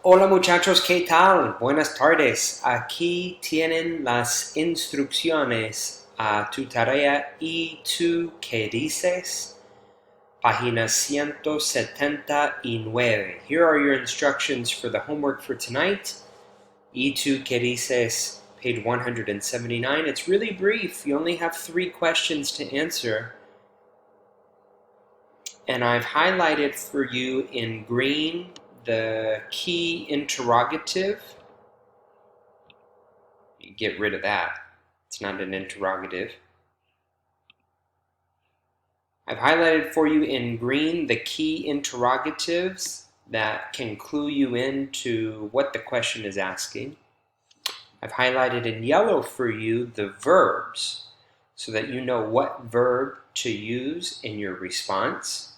Hola muchachos, ¿qué tal? Buenas tardes. Aquí tienen las instrucciones a tu tarea. ¿Y tú qué dices? Página 179. Here are your instructions for the homework for tonight. ¿Y tú qué dices? Page 179. It's really brief. You only have 3 questions to answer. And I've highlighted for you in green the key interrogative. You get rid of that. It's not an interrogative. I've highlighted for you in green the key interrogatives that can clue you into what the question is asking. I've highlighted in yellow for you the verbs so that you know what verb to use in your response.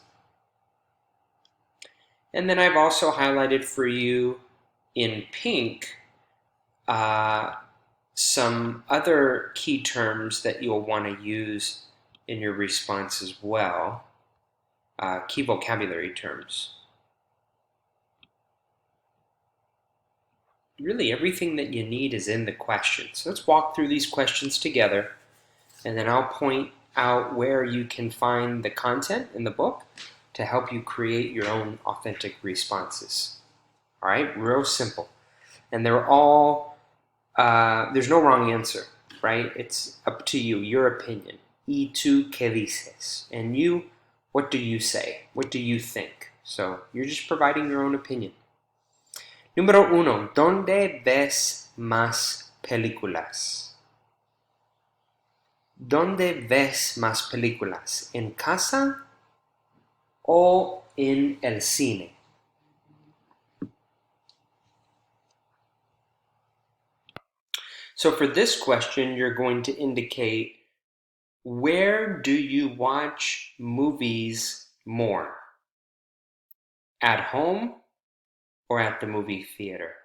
And then I've also highlighted for you in pink some other key terms that you'll want to use in your response as well, key vocabulary terms. Really, everything that you need is in the question. So let's walk through these questions together, and then I'll point out where you can find the content in the book to help you create your own authentic responses. All right, real simple. And they're all, there's no wrong answer, right? It's up to you, your opinion. ¿Y tú qué dices? And you, what do you say? What do you think? So you're just providing your own opinion. Número 1. ¿Dónde ves más películas? ¿Dónde ves más películas? ¿En casa o en el cine? So for this question, you're going to indicate, where do you watch movies more? At home or at the movie theater?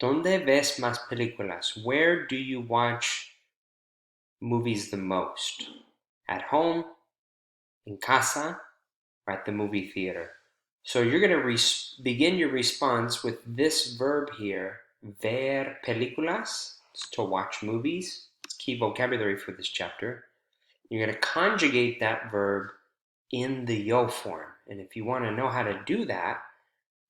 ¿Dónde ves más películas? Where do you watch movies the most? At home, en casa, or at the movie theater? So you're going to begin your response with this verb here, ver películas, it's to watch movies. It's key vocabulary for this chapter. You're going to conjugate that verb in the yo form. And if you want to know how to do that,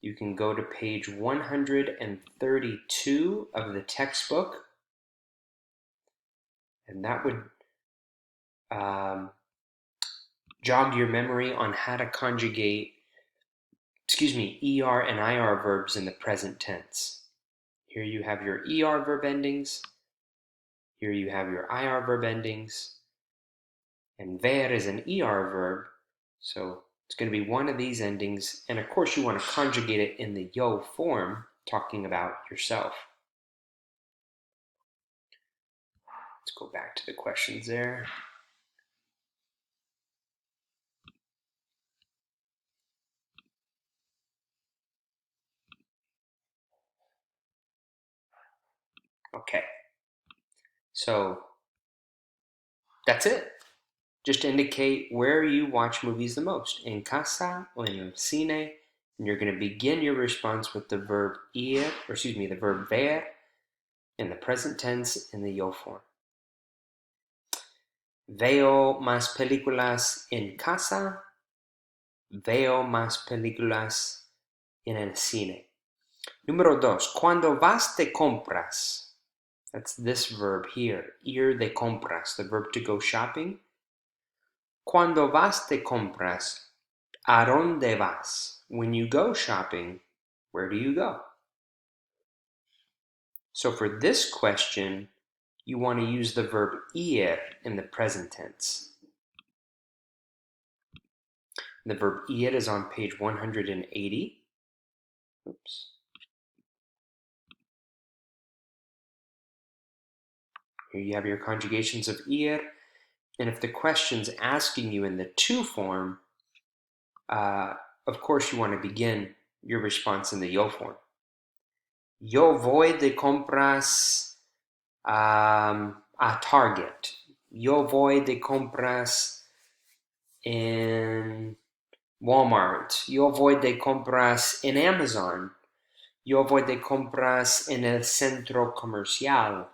you can go to page 132 of the textbook, and that would jog your memory on how to conjugate, ER and IR verbs in the present tense. Here you have your ER verb endings. Here you have your IR verb endings. And ver is an ER verb, so it's going to be one of these endings. And of course, you want to conjugate it in the yo form, talking about yourself. Let's go back to the questions there. Okay, so that's it. Just indicate where you watch movies the most, en casa or en el cine, and you're going to begin your response with the verb the verb ver in the present tense in the yo form. Veo más películas en casa. Veo más películas en el cine. Número 2. Cuando vas de compras. That's this verb here. Ir de compras, the verb to go shopping. Cuando vas de compras, ¿a dónde vas? When you go shopping, where do you go? So for this question, you want to use the verb ir in the present tense. The verb ir is on page 180. Oops. Here you have your conjugations of ir. And if the question's asking you in the to form, of course you want to begin your response in the yo form. Yo voy de compras a Target. Yo voy de compras en Walmart. Yo voy de compras en Amazon. Yo voy de compras en el centro comercial.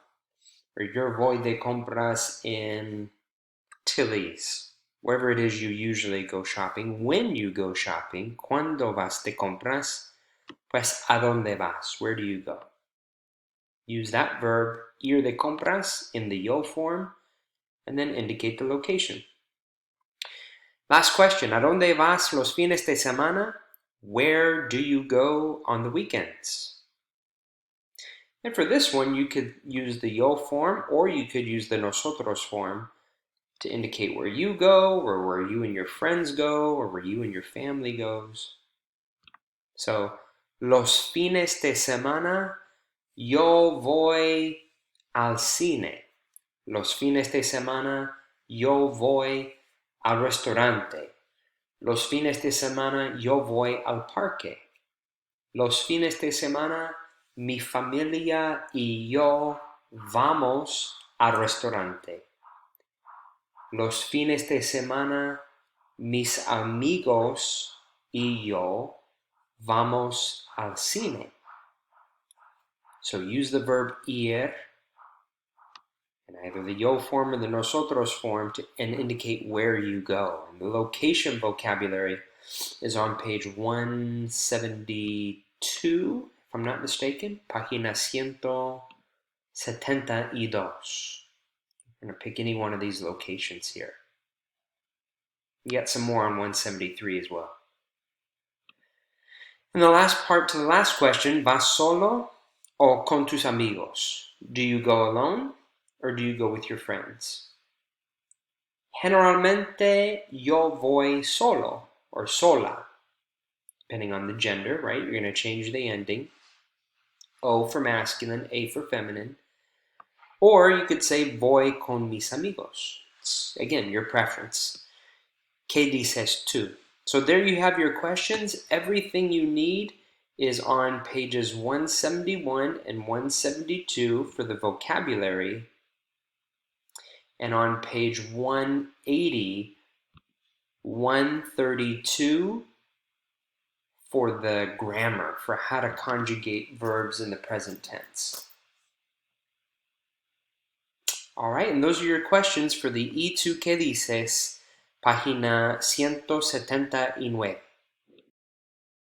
Or yo voy de compras in Tilly's. Wherever it is you usually go shopping. When you go shopping, ¿cuándo vas de compras? Pues, ¿a dónde vas? Where do you go? Use that verb, ir de compras, in the yo form, and then indicate the location. Last question, ¿a dónde vas los fines de semana? Where do you go on the weekends? And for this one, you could use the yo form, or you could use the nosotros form to indicate where you go, or where you and your friends go, or where you and your family goes. So, los fines de semana, yo voy al cine. Los fines de semana, yo voy al restaurante. Los fines de semana, yo voy al parque. Los fines de semana, mi familia y yo vamos al restaurante. Los fines de semana, mis amigos y yo vamos al cine. So use the verb ir in either the yo form or the nosotros form and indicate where you go. And the location vocabulary is on page 172, if I'm not mistaken, página 172. I'm going to pick any one of these locations here. You get some more on 173 as well. And the last part to the last question, ¿vas solo o con tus amigos? Do you go alone or do you go with your friends? Generalmente yo voy solo or sola, depending on the gender, right? You're going to change the ending. O for masculine, A for feminine. Or you could say voy con mis amigos. It's, again, your preference. ¿Qué dices tú? So there you have your questions. Everything you need is on pages 171 and 172 for the vocabulary, and on page 180, 132 for the grammar, for how to conjugate verbs in the present tense. All right, and those are your questions for the ¿Y tú qué dices? Página 179.